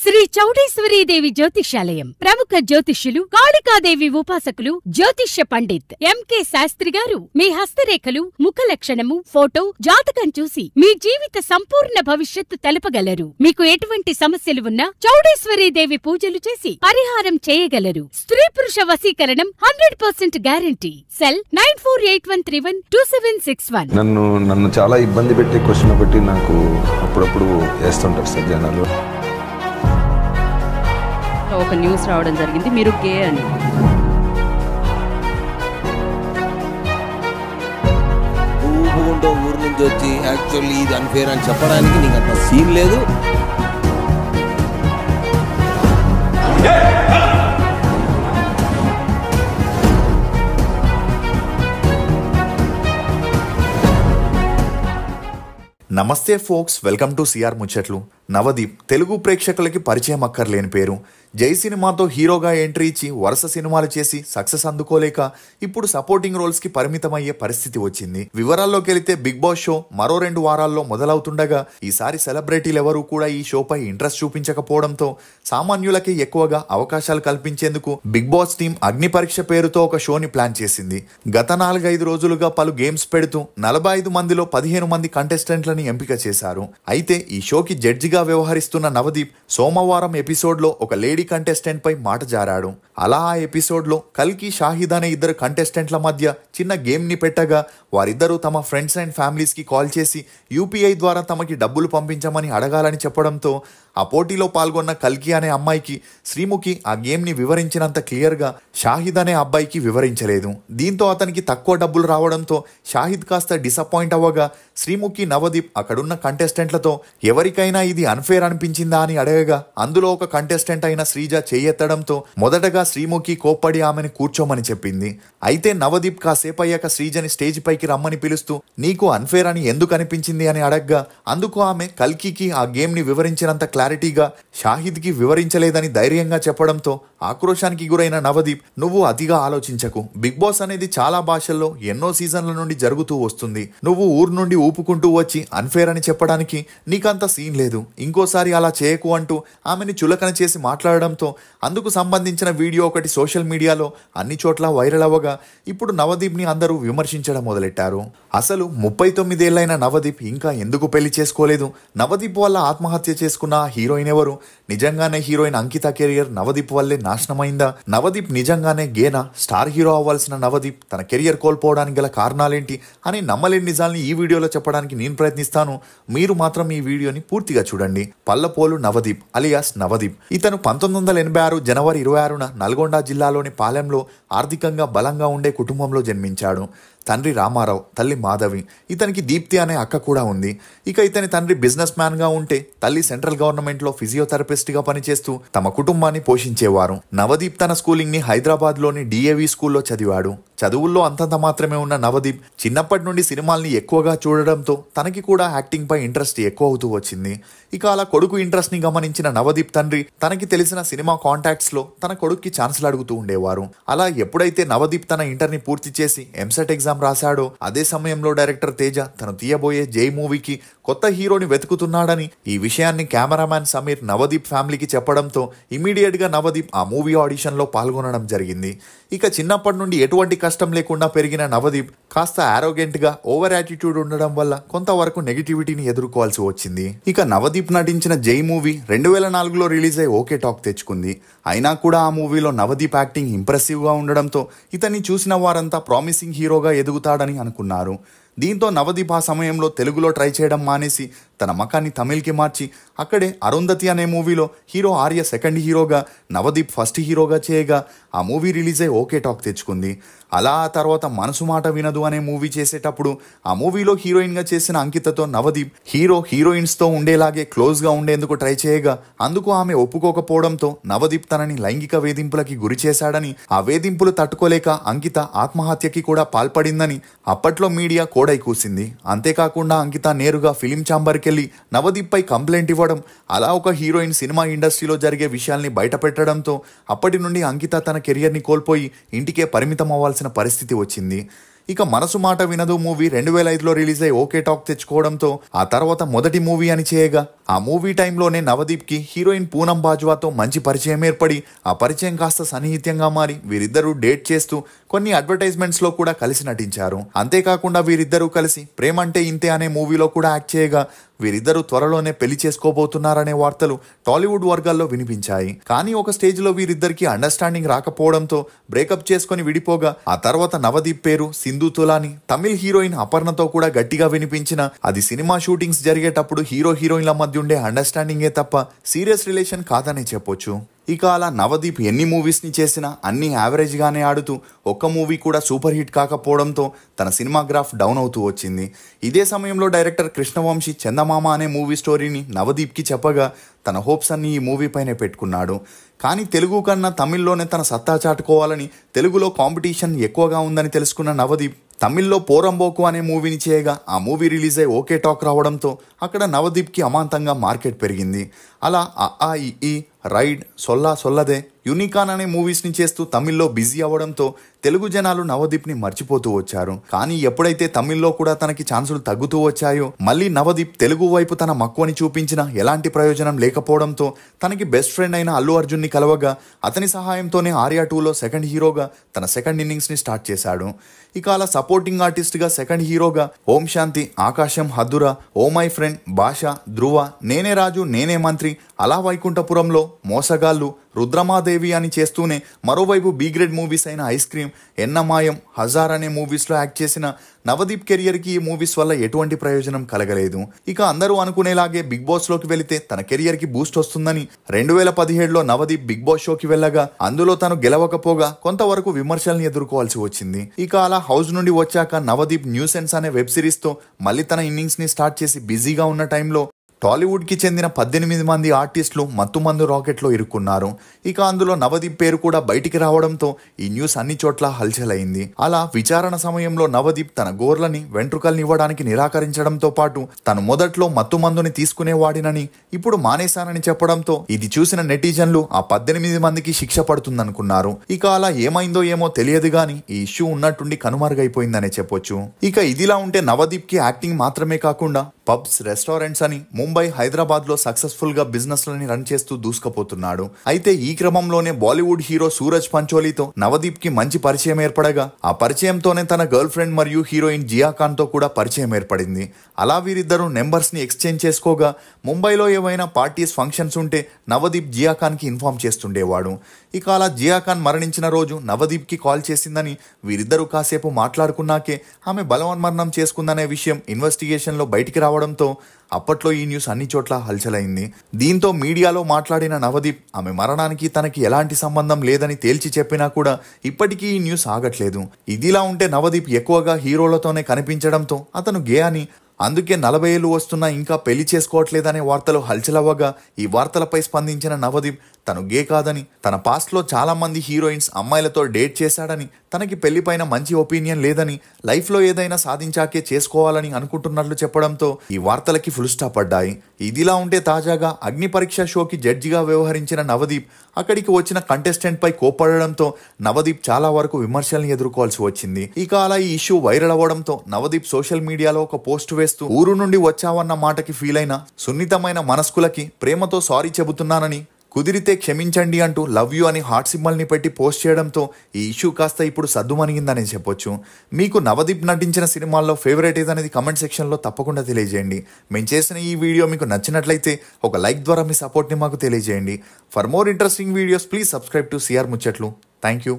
శ్రీ చౌడేశ్వరీదేవి జ్యోతిష్యాలయం ప్రముఖ జ్యోతిష్యులు కాళికాదేవి ఉపాసకులు జ్యోతిష్య పండిత్ ఎంకే శాస్త్రి గారు మీ హస్తరేఖలు ముఖ లక్షణము ఫోటో జాతకం చూసి మీ జీవిత సంపూర్ణ భవిష్యత్తు తెలపగలరు. మీకు ఎటువంటి సమస్యలు ఉన్నా చౌడేశ్వరీదేవి పూజలు చేసి పరిహారం చేయగలరు. స్త్రీ పురుష వశీకరణం 100% గ్యారంటీ. సెల్ 9481312761. నన్ను చాలా ఇబ్బంది పెట్టే క్వశ్చన్ ఒకటి నాకు అప్పుడప్పుడు వేస్తుంటారు సార్ జనాలు. ఒక న్యూస్ రావడం జరిగింది, మీరు గే అని. ఊపుకుంటూ ఊరు నుంచి వచ్చి యాక్చువల్లీ ఇది అన్ఫేర్ అని చెప్పడానికి నీకు అంత సీన్ లేదు. నమస్తే ఫోక్స్, వెల్కమ్ టు సిఆర్ ముచ్చట్లు. నవదీప్ తెలుగు ప్రేక్షకులకి పరిచయం అక్కర్లేని పేరు. జై సినిమాతో హీరోగా ఎంట్రీ ఇచ్చి వరుస సినిమాలు చేసి సక్సెస్ అందుకోలేక ఇప్పుడు సపోర్టింగ్ రోల్స్ కి పరిమితమయ్యే పరిస్థితి వచ్చింది. వివరాల్లోకి వెళితే బిగ్ బాస్ షో మరో 2 వారాల్లో మొదలవుతుండగా ఈసారి సెలబ్రిటీలు ఎవరూ కూడా ఈ షోపై ఇంట్రెస్ట్ చూపించకపోవడంతో సామాన్యులకి ఎక్కువగా అవకాశాలు కల్పించేందుకు బిగ్ బాస్ టీం అగ్ని పరీక్ష పేరుతో ఒక షోని ప్లాన్ చేసింది. గత 4-5 రోజులుగా పలు గేమ్స్ పెడుతూ 45 మందిలో 15 మంది కంటెస్టెంట్లని ఎంపిక చేశారు. అయితే ఈ షోకి జడ్జిగా వ్యవహరిస్తున్న నవదీప్ సోమవారం ఎపిసోడ్ లో ఒక లేడీ కంటెస్టెంట్ పై మాట జారాడు. అలా ఆ ఎపిసోడ్ లో కల్కి, షాహిద్ అనే 2 కంటెస్టెంట్ల మధ్య చిన్న గేమ్ ని పెట్టగా వారిద్దరూ తమ ఫ్రెండ్స్ అండ్ ఫ్యామిలీస్ కి కాల్ చేసి యూపీఐ ద్వారా తమకి డబ్బులు పంపించమని అడగాలని చెప్పడంతో ఆ పోటీలో పాల్గొన్న కల్కి అనే అమ్మాయికి శ్రీముఖి ఆ గేమ్ ని వివరించినంత క్లియర్ గా షాహిద్ అనే అబ్బాయికి వివరించలేదు. దీంతో అతనికి తక్కువ డబ్బులు రావడంతో షాహిద్ కాస్త డిసప్పాయింట్ అవ్వగా శ్రీముఖి, నవదీప్ అక్కడున్న కంటెస్టెంట్లతో ఎవరికైనా ఇది అన్ఫేర్ అనిపించిందా అని అడగగా అందులో ఒక కంటెస్టెంట్ అయిన శ్రీజ చెయ్యెత్తడంతో మొదటగా శ్రీముఖి కోప్పడి ఆమెను కూర్చోమని చెప్పింది. అయితే నవదీప్ కాసేపు అయ్యాక శ్రీజని స్టేజ్ పైకి రమ్మని పిలుస్తూ నీకు అన్ఫేర్ అని ఎందుకు అనిపించింది అని అడగ్గా అందుకు ఆమె కల్కికి ఆ గేమ్ ని వివరించినంత క్లారిటీగా షాహిద్ కి వివరించలేదని ధైర్యంగా చెప్పడంతో ఆక్రోశానికి గురైన నవదీప్ నువ్వు అతిగా ఆలోచించకు, బిగ్ బాస్ అనేది చాలా భాషల్లో ఎన్నో సీజన్ల నుండి జరుగుతూ వస్తుంది. నువ్వు ఊరు నుండి ఊపుకుంటూ వచ్చి అన్ఫేర్ అని చెప్పడానికి నీకంత సీన్ లేదు, ఇంకోసారి అలా చేయకు అంటూ ఆమెని చులకన చేసి మాట్లాడడంతో అందుకు సంబంధించిన వీడియో ఒకటి సోషల్ మీడియాలో అన్ని చోట్ల వైరల్ అవ్వగా ఇప్పుడు నవదీప్ ని అందరూ విమర్శించడం మొదలెట్టారు. అసలు 39 ఏళ్లైన నవదీప్ ఇంకా ఎందుకు పెళ్లి చేసుకోలేదు? నవదీప్ వల్ల ఆత్మహత్య చేసుకున్న హీరోయిన్ ఎవరు? నిజంగానే హీరోయిన్ అంకిత కెరియర్ నవదీప్ వల్లే నాశనమైందా? నవదీప్ నిజంగానే గేనా? స్టార్ హీరో అవ్వాల్సిన నవదీప్ తన కెరియర్ కోల్పోవడానికి గల కారణాలేంటి అని నమ్మలేని నిజాల్ని ఈ వీడియోలో చెప్పడానికి నేను ప్రయత్నిస్తాను. మీరు మాత్రం ఈ వీడియోని పూర్తిగా చూడండి. పల్లపోలు నవదీప్ అలియాస్ నవదీప్. ఇతను 1986 జనవరి 26న నల్గొండ జిల్లాలోని పాలెంలో ఆర్థికంగా బలంగా ఉండే కుటుంబంలో జన్మించాడు. తండ్రి రామారావు, తల్లి మాధవి. ఇతనికి దీప్తి అనే అక్క కూడా ఉంది. ఇక ఇతని తండ్రి బిజినెస్ మ్యాన్ గా ఉంటే తల్లి సెంట్రల్ గవర్నమెంట్ లో ఫిజియోథెరపిస్ట్ గా పనిచేస్తూ తమ కుటుంబాన్ని పోషించేవారు. నవదీప్ తన స్కూలింగ్ ని హైదరాబాద్ లోని డిఏవి స్కూల్లో చదివాడు. చదువుల్లో అంతంత మాత్రమే ఉన్న నవదీప్ చిన్నప్పటి నుండి సినిమాల్ని ఎక్కువగా చూడడంతో తనకి కూడా యాక్టింగ్ పై ఇంట్రెస్ట్ ఎక్కువ అవుతూ వచ్చింది. ఇక అలా కొడుకు ఇంట్రెస్ట్ ని గమనించిన నవదీప్ తండ్రి తనకి తెలిసిన సినిమా కాంటాక్ట్స్ లో తన కొడుక్కి ఛాన్సులు అడుగుతూ ఉండేవారు. అలా ఎప్పుడైతే నవదీప్ తన ఇంటర్ ని పూర్తి చేసి ఎంసెట్ ఎగ్జామ్ రాశాడో అదే సమయంలో డైరెక్టర్ తేజ తను తీయబోయే జై మూవీకి కొత్త హీరోని వెతుకుతున్నాడని ఈ విషయాన్ని కెమెరామ్యాన్ సమీర్ నవదీప్ ఫ్యామిలీకి చెప్పడంతో ఇమీడియట్ గా నవదీప్ ఆ మూవీ ఆడిషన్ లో పాల్గొనడం జరిగింది. ఇక చిన్నప్పటి నుండి ఎటువంటి కష్టం లేకుండా పెరిగిన నవదీప్ కాస్త ఆరోగెంట్ గా ఓవర్ యాటిట్యూడ్ ఉండడం వల్ల కొంతవరకు నెగిటివిటీని ఎదుర్కోవాల్సి వచ్చింది. ఇక నవదీప్ నటించిన జై మూవీ 2004లో రిలీజ్ అయి ఓకే టాక్ తెచ్చుకుంది. అయినా కూడా ఆ మూవీలో నవదీప్ యాక్టింగ్ ఇంప్రెసివ్ గా ఉండడంతో ఇతన్ని చూసిన వారంతా ప్రామిసింగ్ హీరోగా ఎదుగుతాడని అనుకున్నారు. దీంతో నవదీప్ ఆ సమయంలో తెలుగులో ట్రై చేయడం మానేసి తన మకాన్ని తమిళ్కి మార్చి అక్కడే అరుంధతి అనే మూవీలో హీరో ఆర్య సెకండ్ హీరోగా, నవదీప్ ఫస్ట్ హీరోగా చేయగా ఆ మూవీ రిలీజ్ అయి ఓకే టాక్ తెచ్చుకుంది. అలా ఆ తర్వాత మనసు మాట వినదు అనే మూవీ చేసేటప్పుడు ఆ మూవీలో హీరోయిన్ గా చేసిన అంకితతో నవదీప్ హీరోయిన్స్ తో ఉండేలాగే క్లోజ్ గా ఉండేందుకు ట్రై చేయగా అందుకు ఆమె ఒప్పుకోకపోవడంతో నవదీప్ తనని లైంగిక వేధింపులకి గురి చేశాడని, ఆ వేధింపులు తట్టుకోలేక అంకిత ఆత్మహత్యకి కూడా పాల్పడిందని అప్పట్లో మీడియా కోడై కూసింది. అంతేకాకుండా అంకిత నేరుగా ఫిలిం ఛాంబర్కి వెళ్ళి నవదీప్ పై కంప్లైంట్ ఇవ్వడం, అలా ఒక హీరోయిన్ సినిమా ఇండస్ట్రీలో జరిగే విషయాల్ని బయట పెట్టడంతో అప్పటి నుండి అంకిత తన కెరియర్ ని కోల్పోయి ఇంటికే పరిమితం అవ్వాల్సిన పరిస్థితి వచ్చింది. ఇక మనసు మాట వినదు మూవీ 2005లో రిలీజ్ అయి ఓకే టాక్ తెచ్చుకోవడంతో ఆ తర్వాత మొదటి మూవీ అని చేయగా ఆ మూవీ టైంలోనే నవదీప్ కి హీరోయిన్ పూనం బాజ్వాతో మంచి పరిచయం ఏర్పడి ఆ పరిచయం కాస్త సన్నిహిత్యంగా మారి వీరిద్దరూ డేట్ చేస్తూ కొన్ని అడ్వర్టైజ్మెంట్స్ లో కూడా కలిసి నటించారు. అంతేకాకుండా వీరిద్దరూ కలిసి ప్రేమంటే ఇంతే అనే మూవీలో కూడా యాక్ట్ చేయగా వీరిద్దరూ త్వరలోనే పెళ్లి చేసుకోబోతున్నారనే వార్తలు టాలీవుడ్ వర్గాల్లో వినిపించాయి. కానీ ఒక స్టేజ్ లో వీరిద్దరికి అండర్స్టాండింగ్ రాకపోవడంతో బ్రేకప్ చేసుకుని విడిపోగా ఆ తర్వాత నవదీప్ పేరు సింధు తులాని తమిళ్ హీరోయిన్ అపర్ణతో కూడా గట్టిగా వినిపించిన అది సినిమా షూటింగ్స్ జరిగేటప్పుడు హీరో హీరోయిన్ల మధ్య ఉండే అండర్స్టాండింగే తప్ప సీరియస్ రిలేషన్ కాదనే చెప్పొచ్చు. ఇక అలా నవదీప్ ఎన్ని మూవీస్ ని చేసినా అన్ని యావరేజ్ గానే ఆడుతూ ఒక్క మూవీ కూడా సూపర్ హిట్ కాకపోవడంతో తన సినిమా గ్రాఫ్ డౌన్ అవుతూ వచ్చింది. ఇదే సమయంలో డైరెక్టర్ కృష్ణవంశీ చందమామ అనే మూవీ స్టోరీని నవదీప్ కి చెప్పగా తన హోప్స్ అన్ని ఈ మూవీ పైనే పెట్టుకున్నాడు. కానీ తెలుగు కన్నా తమిళ్లోనే తన సత్తా చాటుకోవాలని, తెలుగులో కాంపిటీషన్ ఎక్కువగా ఉందని తెలుసుకున్న నవదీప్ తమిళ్లో పోరంబోకు అనే మూవీని చేయగా ఆ మూవీ రిలీజ్ అయి ఓకే టాక్ రావడంతో అక్కడ నవదీప్కి అమాంతంగా మార్కెట్ పెరిగింది. అలా అ ఈ రైడ్ సొల్లా సొల్లదే యూనికాన్ అనే మూవీస్ని చేస్తూ తమిళ్లో బిజీ అవ్వడంతో తెలుగు జనాలు నవదీప్ని మర్చిపోతూ వచ్చారు. కానీ ఎప్పుడైతే తమిళ్లో కూడా తనకి ఛాన్సులు తగ్గుతూ వచ్చాయో మళ్ళీ నవదీప్ తెలుగు వైపు తన మక్కువని చూపించిన ఎలాంటి ప్రయోజనం లేకపోవడంతో తనకి బెస్ట్ ఫ్రెండ్ అయిన అల్లు అర్జున్ని కలవగా అతని సహాయంతోనే ఆర్యా 2లో సెకండ్ హీరోగా తన సెకండ్ ఇన్నింగ్స్ని స్టార్ట్ చేశాడు. ఇక అలా సపోర్టింగ్ ఆర్టిస్ట్గా సెకండ్ హీరోగా ఓం శాంతి, ఆకాశం హద్దురా, ఓ మై ఫ్రెండ్, భాష, ధ్రువ, నేనే రాజు నేనే మంత్రి, అలా వైకుంఠపురంలో, మోసగాళ్ళు, రుద్రమాదేవి అని చేస్తూనే మరోవైపు బీ గ్రేడ్ మూవీస్ అయిన ఐస్ క్రీమ్, ఎన్నమాయం, హజార్ అనే మూవీస్లో యాక్ట్ చేసిన నవదీప్ కెరియర్కి ఈ మూవీస్ వల్ల ఎటువంటి ప్రయోజనం కలగలేదు. ఇక అందరూ అనుకునేలాగే బిగ్ బాస్ లోకి వెళితే తన కెరియర్కి బూస్ట్ వస్తుందని 2017లో నవదీప్ బిగ్ బాస్ షోకి వెళ్ళగా అందులో తను గెలవకపోగా కొంతవరకు విమర్శల్ని ఎదుర్కోవాల్సి వచ్చింది. ఇక అలా హౌస్ నుండి వచ్చాక నవదీప్ న్యూసెన్స్ అనే వెబ్ సిరీస్తో మళ్ళీ తన ఇన్నింగ్స్ ని స్టార్ట్ చేసి బిజీగా ఉన్న టైంలో టాలీవుడ్కి చెందిన 18 మంది ఆర్టిస్టులు మత్తుమందు రాకెట్లో ఇరుక్కున్నారు. ఇక అందులో నవదీప్ పేరు కూడా బయటికి రావడంతో ఈ న్యూస్ అన్ని చోట్ల హల్చల్ అయింది. అలా విచారణ సమయంలో నవదీప్ తన గోర్లని వెంట్రుకల్ని ఇవ్వడానికి నిరాకరించడంతో పాటు తను మొదట్లో మత్తుమందుని తీసుకునేవాడినని ఇప్పుడు మానేశానని చెప్పడంతో ఇది చూసిన నెటిజన్లు ఆ 18 మందికి శిక్ష పడుతుందనుకున్నారు. ఇక అలా ఏమైందో ఏమో తెలియదు గాని ఈ ఇష్యూ ఉన్నట్టుండి కనుమరుగైపోయిందనే చెప్పొచ్చు. ఇక ఇదిలా ఉంటే నవదీప్ కి యాక్టింగ్ మాత్రమే కాకుండా పబ్స్, రెస్టారెంట్స్ అని ముంబై, హైదరాబాద్ లో సక్సెస్ఫుల్ గా బిజినెస్ లని రన్ చేస్తూ దూసుకుపోతున్నాడు. అయితే ఈ క్రమంలోనే బాలీవుడ్ హీరో సూరజ్ పంచోలీతో నవదీప్ కి మంచి పరిచయం ఏర్పడగా ఆ పరిచయంతోనే తన గర్ల్ ఫ్రెండ్ మరియు హీరోయిన్ జియా ఖాన్ తో కూడా పరిచయం ఏర్పడింది. అలా వీరిద్దరూ నెంబర్స్ ని ఎక్స్చేంజ్ చేసుకోగా ముంబైలో ఏవైనా పార్టీస్, ఫంక్షన్స్ ఉంటే నవదీప్ జియా ఖాన్ కి ఇన్ఫార్మ్ చేస్తుండేవాడు. ఇక అలా జియా ఖాన్ మరణించిన రోజు నవదీప్ కి కాల్ చేసిందని, వీరిద్దరూ కాసేపు మాట్లాడుకున్నాకే ఆమె బలవన్మరణం చేసుకుందనే విషయం ఇన్వెస్టిగేషన్ లో బయటికి రావడంతో అప్పట్లో ఈ న్యూస్ అన్ని చోట్ల హల్చలైంది. దీంతో మీడియాలో మాట్లాడిన నవదీప్ ఆమె మరణానికి తనకి ఎలాంటి సంబంధం లేదని తేల్చి చెప్పినా కూడా ఇప్పటికీ ఈ న్యూస్ ఆగట్లేదు. ఇదిలా ఉంటే నవదీప్ ఎక్కువగా హీరోలతోనే కనిపించడంతో అతను గే అని, అందుకే 40 ఏళ్ళు వస్తున్నా ఇంకా పెళ్లి చేసుకోవట్లేదనే వార్తలు హల్చలవ్వగా ఈ వార్తలపై స్పందించిన నవదీప్ తను గే కాదని, తన పాస్ట్ లో చాలా మంది హీరోయిన్స్ అమ్మాయిలతో డేట్ చేశాడని, తనకి పెళ్లిపైన మంచి ఒపీనియన్ లేదని, లైఫ్ లో ఏదైనా సాధించాకే చేసుకోవాలని అనుకుంటున్నట్లు చెప్పడంతో ఈ వార్తలకి ఫుల్ స్టాప్ పడ్డాయి. ఇదిలా ఉంటే తాజాగా అగ్ని పరీక్ష షోకి జడ్జిగా వ్యవహరించిన నవదీప్ అక్కడికి వచ్చిన కంటెస్టెంట్ పై కోప్పడడంతో నవదీప్ చాలా వరకు విమర్శల్ని ఎదుర్కోవాల్సి వచ్చింది. ఇక అలా ఈ ఇష్యూ వైరల్ అవ్వడంతో నవదీప్ సోషల్ మీడియాలో ఒక పోస్ట్ వేస్తూ ఊరు నుండి వచ్చావన్న మాటకి ఫీల్ అయిన సున్నితమైన మనస్కులకి ప్రేమతో సారీ చెబుతున్నానని, కుదిరితే క్షమించండి అంటూ లవ్ యూ అని హార్ట్ సింబల్ ని పెట్టి పోస్ట్ చేయడంతో ఈ ఇష్యూ కాస్త ఇప్పుడు సద్దుమణిగిందని చెప్పొచ్చు. మీకు నవదీప్ నటించిన సినిమాల్లో ఫేవరెట్ ఏదనేది కమెంట్ సెక్షన్ లో తప్పకుండా తెలియజేయండి. మేము చేసిన ఈ వీడియో మీకు నచ్చినట్లయితే ఒక లైక్ ద్వారా మీ సపోర్ట్ ని మాకు తెలియజేయండి. For more interesting videos please subscribe to CR ముచ్చట్లు. Thank you.